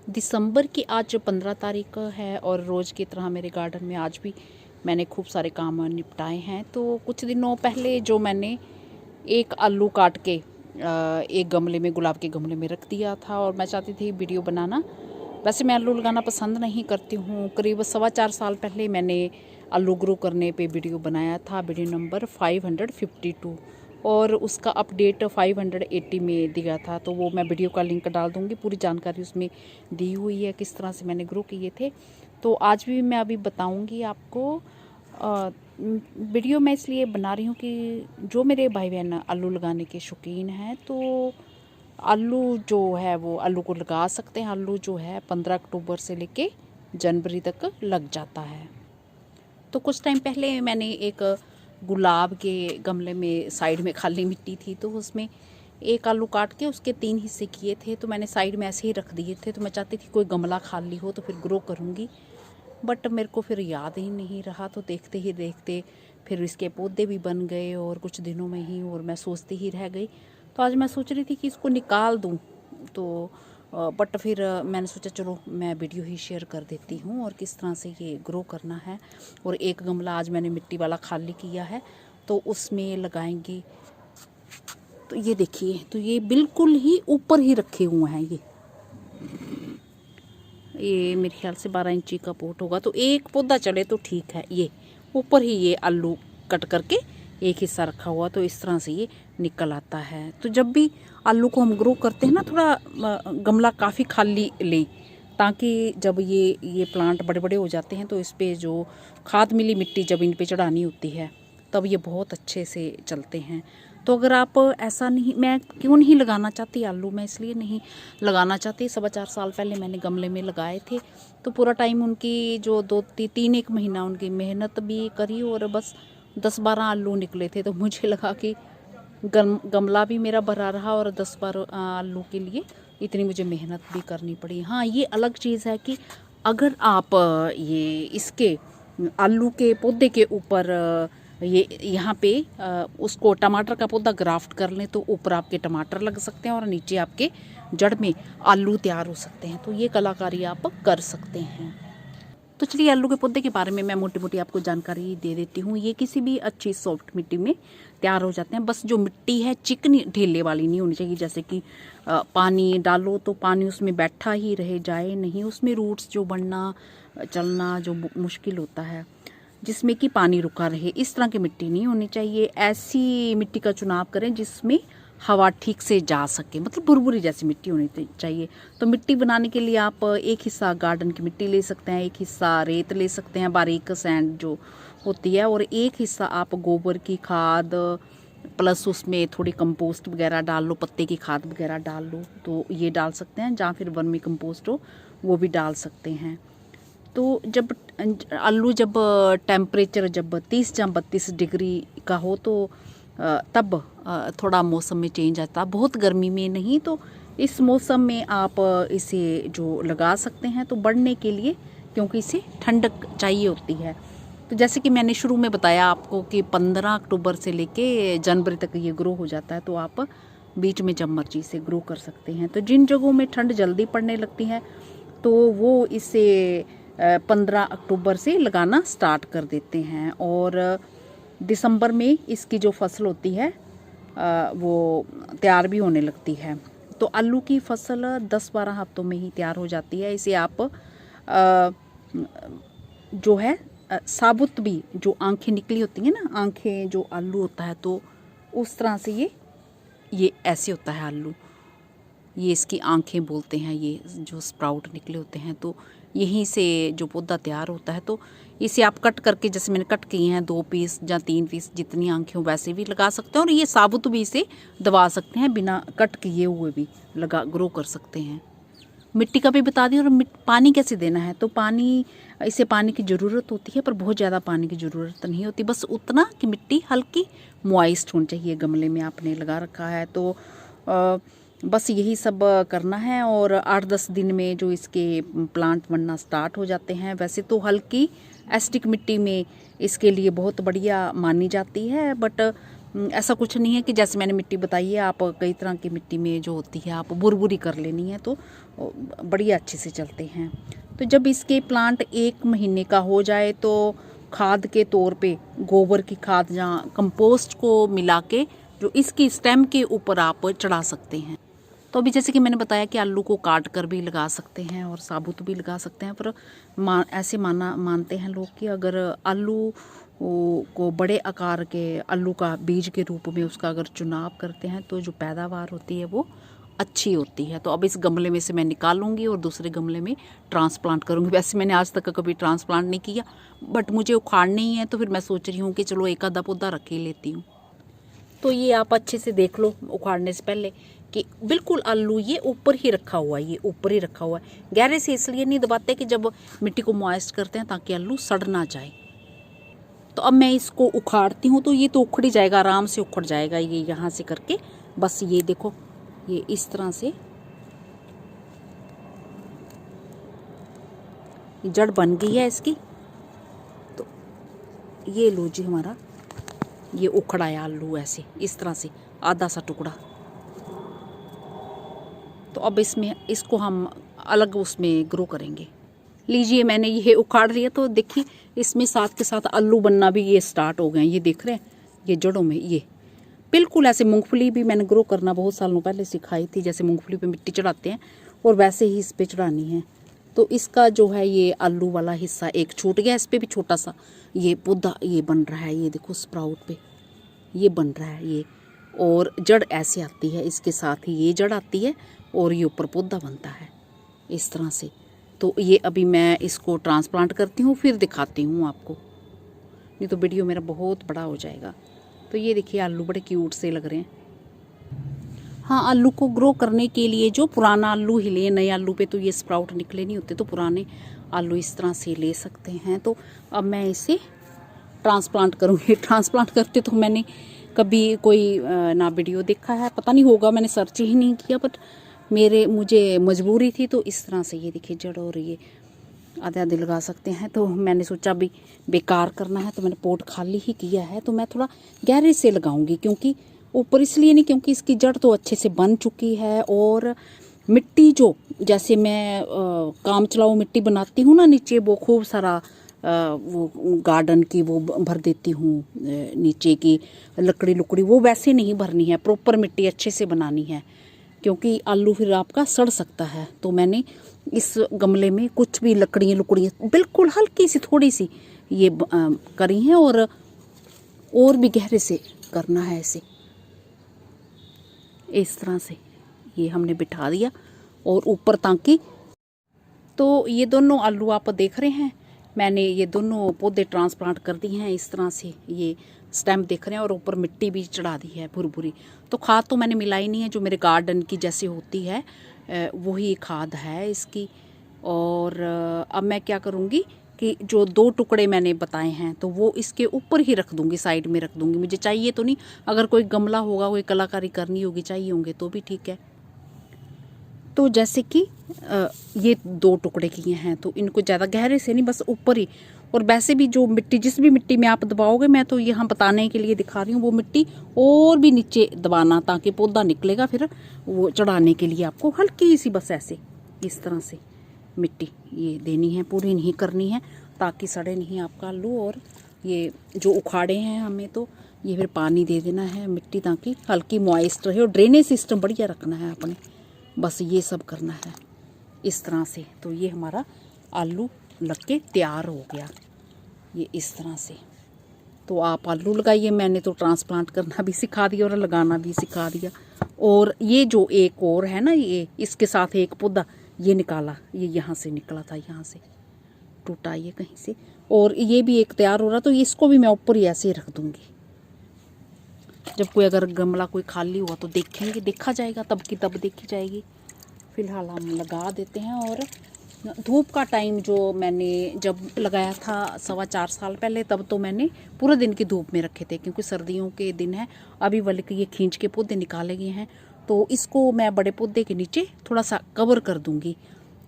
दिसंबर की आज 15 तारीख है और रोज़ की तरह मेरे गार्डन में आज भी मैंने खूब सारे काम निपटाए हैं। तो कुछ दिनों पहले जो मैंने एक आलू काट के एक गमले में, गुलाब के गमले में रख दिया था और मैं चाहती थी वीडियो बनाना। वैसे मैं आलू लगाना पसंद नहीं करती हूँ। करीब 4.25 साल पहले मैंने आलू ग्रो करने पे वीडियो बनाया था, वीडियो नंबर 552, और उसका अपडेट 580 में दिया था। तो वो मैं वीडियो का लिंक डाल दूँगी, पूरी जानकारी उसमें दी हुई है किस तरह से मैंने ग्रो किए थे। तो आज भी मैं अभी बताऊँगी आपको। वीडियो मैं इसलिए बना रही हूँ कि जो मेरे भाई बहन आलू लगाने के शौकीन हैं, तो आलू जो है वो आलू को लगा सकते हैं। आलू जो है 15 अक्टूबर से लेके जनवरी तक लग जाता है। तो कुछ टाइम पहले मैंने एक गुलाब के गमले में साइड में खाली मिट्टी थी, तो उसमें एक आलू काट के उसके 3 हिस्से किए थे। तो मैंने साइड में ऐसे ही रख दिए थे। तो मैं चाहती थी कोई गमला खाली हो तो फिर ग्रो करूँगी, बट मेरे को फिर याद ही नहीं रहा। तो देखते ही देखते फिर इसके पौधे भी बन गए और कुछ दिनों में ही, और मैं सोचती ही रह गई। तो आज मैं सोच रही थी कि इसको निकाल दूँ, तो बट फिर मैंने सोचा चलो मैं वीडियो ही शेयर कर देती हूँ और किस तरह से ये ग्रो करना है। और एक गमला आज मैंने मिट्टी वाला खाली किया है, तो उसमें लगाएंगे। तो ये देखिए, तो ये बिल्कुल ही ऊपर ही रखे हुए हैं। ये मेरे ख्याल से 12 इंची का पोट होगा, तो एक पौधा चले तो ठीक है। ये ऊपर ही ये आलू कट करके एक हिस्सा रखा हुआ, तो इस तरह से ये निकल आता है। तो जब भी आलू को हम ग्रो करते हैं ना, थोड़ा गमला काफ़ी खाली लें, ताकि जब ये प्लांट बड़े बड़े हो जाते हैं तो इस पे जो खाद मिली मिट्टी जब इन पे चढ़ानी होती है, तब ये बहुत अच्छे से चलते हैं। तो अगर आप ऐसा नहीं, मैं क्यों नहीं लगाना चाहती आलू, मैं इसलिए नहीं लगाना चाहती। 4.25 साल पहले मैंने गमले में लगाए थे, तो पूरा टाइम उनकी जो 2-3 महीना उनकी मेहनत भी करी और बस 10-12 आलू निकले थे। तो मुझे लगा कि गमला भी मेरा भरा रहा और 10-12 आलू के लिए इतनी मुझे मेहनत भी करनी पड़ी। हाँ, ये अलग चीज़ है कि अगर आप ये इसके आलू के पौधे के ऊपर ये यहाँ पे उसको टमाटर का पौधा ग्राफ्ट कर लें, तो ऊपर आपके टमाटर लग सकते हैं और नीचे आपके जड़ में आलू तैयार हो सकते हैं। तो ये कलाकारी आप कर सकते हैं। तो चलिए, आलू के पौधे के बारे में मैं मोटी मोटी आपको जानकारी दे देती हूँ। ये किसी भी अच्छी सॉफ्ट मिट्टी में तैयार हो जाते हैं। बस जो मिट्टी है चिकनी ढेले वाली नहीं होनी चाहिए, जैसे कि पानी डालो तो पानी उसमें बैठा ही रह जाए, नहीं उसमें रूट्स जो बढ़ना चलना जो मुश्किल होता है, जिसमें कि पानी रुका रहे, इस तरह की मिट्टी नहीं होनी चाहिए। ऐसी मिट्टी का चुनाव करें जिसमें हवा ठीक से जा सके, मतलब भुरभुरी जैसी मिट्टी होनी चाहिए। तो मिट्टी बनाने के लिए आप एक हिस्सा गार्डन की मिट्टी ले सकते हैं, एक हिस्सा रेत ले सकते हैं, बारीक सैंड जो होती है, और एक हिस्सा आप गोबर की खाद प्लस उसमें थोड़ी कंपोस्ट वगैरह डाल लो, पत्ते की खाद वगैरह डाल लो, तो ये डाल सकते हैं, जहाँ फिर वर्मी कंपोस्ट हो वो भी डाल सकते हैं। तो जब आलू जब टेम्परेचर जब 30 या 32 डिग्री का हो, तो तब थोड़ा मौसम में चेंज आता, बहुत गर्मी में नहीं। तो इस मौसम में आप इसे जो लगा सकते हैं, तो बढ़ने के लिए, क्योंकि इसे ठंडक चाहिए होती है। तो जैसे कि मैंने शुरू में बताया आपको कि 15 अक्टूबर से लेके जनवरी तक ये ग्रो हो जाता है, तो आप बीच में जब मर्जी से ग्रो कर सकते हैं। तो जिन जगहों में ठंड जल्दी पड़ने लगती है, तो वो इसे 15 अक्टूबर से लगाना स्टार्ट कर देते हैं, और दिसंबर में इसकी जो फसल होती है वो तैयार भी होने लगती है। तो आलू की फसल 10-12 हफ्तों में ही तैयार हो जाती है। इसे आप जो है साबुत भी, जो आंखें निकली होती हैं ना, आंखें जो आलू होता है, तो उस तरह से ये ऐसे होता है आलू, ये इसकी आंखें बोलते हैं, ये जो स्प्राउट निकले होते हैं, तो यहीं से जो पौधा तैयार होता है। तो इसे आप कट करके, जैसे मैंने कट किए हैं 2 पीस या 3 पीस, जितनी आंखें हो वैसे भी लगा सकते हैं, और ये साबुत भी इसे दबा सकते हैं, बिना कट किए हुए भी लगा ग्रो कर सकते हैं। मिट्टी का भी बता दी। और पानी कैसे देना है, तो इसे पानी की ज़रूरत होती है, पर बहुत ज़्यादा पानी की ज़रूरत नहीं होती, बस उतना कि मिट्टी हल्की मॉइस्ट होनी चाहिए। गमले में आपने लगा रखा है, तो बस यही सब करना है, और 8-10 दिन में जो इसके प्लांट बनना स्टार्ट हो जाते हैं। वैसे तो हल्की एसिडिक मिट्टी में इसके लिए बहुत बढ़िया मानी जाती है, बट ऐसा कुछ नहीं है कि जैसे मैंने मिट्टी बताई है, आप कई तरह की मिट्टी में जो होती है आप बुरबुरी कर लेनी है तो बढ़िया अच्छे से चलते हैं। तो जब इसके प्लांट 1 महीने का हो जाए तो खाद के तौर पे गोबर की खाद या कंपोस्ट को मिला के जो इसकी स्टेम के ऊपर आप चढ़ा सकते हैं। तो अभी जैसे कि मैंने बताया कि आलू को काट कर भी लगा सकते हैं और साबुत भी लगा सकते हैं, पर ऐसे मानते हैं लोग कि अगर आलू को बड़े आकार के आलू का बीज के रूप में उसका अगर चुनाव करते हैं तो जो पैदावार होती है वो अच्छी होती है। तो अब इस गमले में से मैं निकालूंगी और दूसरे गमले में ट्रांसप्लांट करूंगी। वैसे मैंने आज तक कभी ट्रांसप्लांट नहीं किया, बट मुझे उखाड़ने ही है तो फिर मैं सोच रही हूँ कि चलो एक आधा पौधा रख ही लेती हूँ। तो ये आप अच्छे से देख लो उखाड़ने से पहले कि बिल्कुल आलू ये ऊपर ही रखा हुआ है, ये ऊपर ही रखा हुआ है। गहरे से इसलिए नहीं दबाते कि जब मिट्टी को मॉइस्ट करते हैं ताकि आलू सड़ ना जाए। तो अब मैं इसको उखाड़ती हूँ तो ये तो उखड़ ही जाएगा, आराम से उखड़ जाएगा ये यहाँ से करके। बस ये देखो ये इस तरह से जड़ बन गई है इसकी। तो ये लो जी हमारा ये उखड़ा है आलू ऐसे इस तरह से आधा सा टुकड़ा। तो अब इसको हम अलग उसमें ग्रो करेंगे। लीजिए मैंने ये उखाड़ लिया तो देखिए इसमें साथ के साथ आलू बनना भी ये स्टार्ट हो गए हैं। ये देख रहे हैं ये जड़ों में ये बिल्कुल ऐसे। मूंगफली भी मैंने ग्रो करना बहुत सालों पहले सिखाई थी, जैसे मूंगफली पे मिट्टी चढ़ाते हैं और वैसे ही इस पे चढ़ानी है। तो इसका जो है ये आलू वाला हिस्सा एक छूट गया, इस पर भी छोटा सा ये पौधा ये बन रहा है। ये देखो स्प्राउट पे ये बन रहा है ये, और जड़ ऐसे आती है, इसके साथ ही ये जड़ आती है और ये ऊपर पौधा बनता है इस तरह से। तो ये अभी मैं इसको ट्रांसप्लांट करती हूँ फिर दिखाती हूँ आपको, नहीं तो वीडियो मेरा बहुत बड़ा हो जाएगा। तो ये देखिए आलू बड़े क्यूट से लग रहे हैं। हाँ, आलू को ग्रो करने के लिए जो पुराना आलू हिले, नए आलू पे तो ये स्प्राउट निकले नहीं होते, तो पुराने आलू इस तरह से ले सकते हैं। तो अब मैं इसे ट्रांसप्लांट करूँगी। ट्रांसप्लांट करते तो मैंने कभी कोई ना वीडियो देखा है, पता नहीं होगा, मैंने सर्च ही नहीं किया, बट मुझे मजबूरी थी। तो इस तरह से ये देखिए जड़ और ये आधे आधे लगा सकते हैं। तो मैंने सोचा भी बेकार करना है तो मैंने पोट खाली ही किया है, तो मैं थोड़ा गहरे से लगाऊंगी, क्योंकि ऊपर इसलिए नहीं क्योंकि इसकी जड़ तो अच्छे से बन चुकी है। और मिट्टी जो जैसे मैं काम चलाऊ मिट्टी बनाती हूँ ना नीचे, वो खूब सारा वो गार्डन की वो भर देती हूँ, नीचे की लकड़ी वो वैसे नहीं भरनी है, प्रॉपर मिट्टी अच्छे से बनानी है, क्योंकि आलू फिर आपका सड़ सकता है। तो मैंने इस गमले में कुछ भी लकड़ियाँ बिल्कुल हल्की सी थोड़ी सी ये करी हैं, और भी गहरे से करना है इसे इस तरह से। ये हमने बिठा दिया और ऊपर ताकि, तो ये दोनों आलू आप देख रहे हैं, मैंने ये दोनों पौधे ट्रांसप्लांट कर दिए हैं इस तरह से। ये स्टेम देख रहे हैं और ऊपर मिट्टी भी चढ़ा दी है भुरभुरी। तो खाद तो मैंने मिलाई नहीं है, जो मेरे गार्डन की जैसे होती है वही खाद है इसकी। और अब मैं क्या करूँगी कि जो 2 टुकड़े मैंने बताए हैं तो वो इसके ऊपर ही रख दूँगी, साइड में रख दूँगी। मुझे चाहिए तो नहीं, अगर कोई गमला होगा, कोई कलाकारी करनी होगी, चाहिए होंगे तो भी ठीक है। तो जैसे कि ये 2 टुकड़े किए हैं तो इनको ज़्यादा गहरे से नहीं, बस ऊपर ही। और वैसे भी जो मिट्टी, जिस भी मिट्टी में आप दबाओगे, मैं तो यहाँ बताने के लिए दिखा रही हूँ, वो मिट्टी और भी नीचे दबाना ताकि पौधा निकलेगा, फिर वो चढ़ाने के लिए आपको हल्की सी बस ऐसे इस तरह से मिट्टी ये देनी है, पूरी नहीं करनी है ताकि सड़े नहीं आपका आलू। और ये जो उखाड़े हैं हमें तो ये फिर पानी दे देना है मिट्टी ताकि हल्की मॉइस्ट रहे, और ड्रेनेज सिस्टम बढ़िया रखना है अपने, बस ये सब करना है इस तरह से। तो ये हमारा आलू लग के तैयार हो गया ये इस तरह से। तो आप आलू लगाइए, मैंने तो ट्रांसप्लांट करना भी सिखा दिया और लगाना भी सिखा दिया। और ये जो एक और है ना, ये इसके साथ एक पौधा ये निकाला, ये यहाँ से निकला था, यहाँ से टूटा ये कहीं से, और ये भी एक तैयार हो रहा, तो इसको भी मैं ऊपर ही ऐसे ही रख दूँगी। जब कोई अगर गमला कोई खाली हुआ तो देखेंगे, देखा जाएगा, तब की तब देखी जाएगी। फिलहाल हम लगा देते हैं। और धूप का टाइम जो मैंने जब लगाया था 4.25 साल पहले, तब तो मैंने पूरे दिन की धूप में रखे थे, क्योंकि सर्दियों के दिन है। अभी बल्कि ये खींच के पौधे निकाले गए हैं, तो इसको मैं बड़े पौधे के नीचे थोड़ा सा कवर कर दूँगी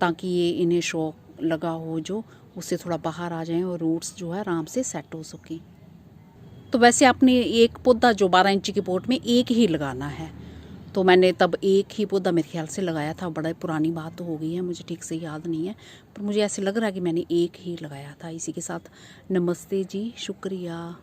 ताकि ये इन्हें शौक लगा हो जो, उससे थोड़ा बाहर आ जाएं और रूट्स जो है आराम से सेट हो सकें। तो वैसे आपने एक पौधा जो 12 इंची के पोट में एक ही लगाना है, तो मैंने तब एक ही पौधा मेरे ख्याल से लगाया था। बड़ा पुरानी बात हो गई है, मुझे ठीक से याद नहीं है, पर मुझे ऐसे लग रहा है कि मैंने एक ही लगाया था। इसी के साथ नमस्ते जी, शुक्रिया।